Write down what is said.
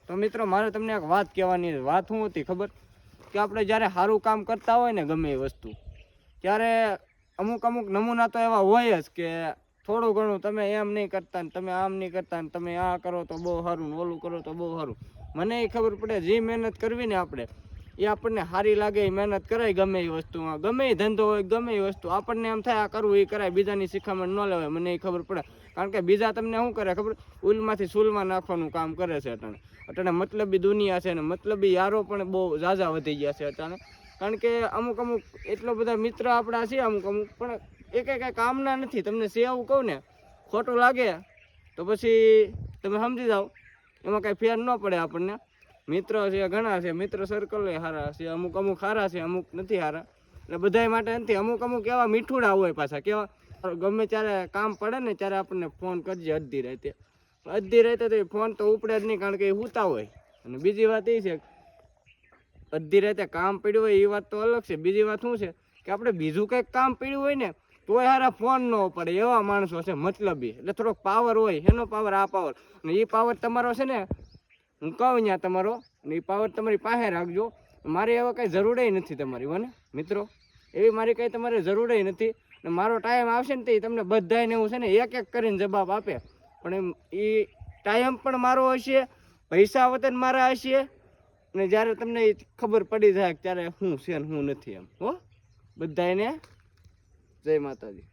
તો મિત્રો મારે તમને એક વાત કહેવાની વાત શું હતી ખબર કે આપણે જ્યારે સારું કામ કરતા હોય ને ગમે એ વસ્તુ ત્યારે અમુક નમૂના તો એવા હોય જ કે થોડું ઘણું તમે એમ નહીં કરતા ને તમે આમ નહીં કરતા ને તમે આ કરો તો બહુ સારું ને ઓલું કરો તો બહુ સારું. મને એ ખબર પડે જે મહેનત કરવી ને આપણે એ આપણને સારી લાગે એ મહેનત કરાય ગમે એ વસ્તુમાં, ગમે એ ધંધો હોય ગમે એ વસ્તુ આપણને એમ થાય આ કરવું એ કરાય, બીજાની શિખામણ ન લેવાય. મને એ ખબર પડે કારણ કે બીજા તમને શું કરે ખબર, ઉલમાંથી સુલમાં નાખવાનું કામ કરે છે અટાણે મતલબી દુનિયા છે ને મતલબી યારો પણ બહુ ઝાઝા વધી ગયા છે અટાણે. કારણ કે અમુક એટલો બધા મિત્ર આપણા છે અમુક પણ એક કામના નથી. તમને સેવું કહું ને ખોટું લાગે તો પછી તમે સમજી જાઓ, એમાં કાંઈ ફેર ન પડે આપણને. મિત્ર છે ઘણા છે, મિત્ર સર્કલ સારા છે, અમુક સારા છે, અમુક નથી સારા. એટલે બધાય માટે નથી, અમુક એવા મીઠુડા હોય પાછા કેવા ગમે ત્યારે કામ પડે ને ત્યારે આપણને ફોન કરજે અડધી રાતે તો ફોન તો ઉપડે જ નહીં કારણ કે એ સૂતા હોય. અને બીજી વાત એ છે અડધી રાતે કામ પડ્યું હોય એ વાત તો અલગ છે. બીજી વાત શું છે કે આપણે બીજું કંઈક કામ પડ્યું હોય ને તોય હારા ફોન ન પડે એવા માણસો છે મતલબી. એટલે થોડોક પાવર હોય, એનો પાવર આ પાવર, અને એ પાવર તમારો છે ને હું કહું ત્યાં તમારો, અને એ પાવર તમારી પાસે રાખજો. મારે એવા કંઈ જરૂર નથી તમારી મને મિત્રો, એવી મારી કંઈ તમારે જરૂર નથી. ને મારો ટાઈમ આવશે ને તે તમને બધાને એવું છે ને એક કરીને જવાબ આપે, પણ એ ટાઈમ પણ મારો હશે, પૈસા વતન મારા હશે, અને જ્યારે તમને ખબર પડી જાય ત્યારે શું છે ને શું નથી એમ. હો બધાને જય માતાજી.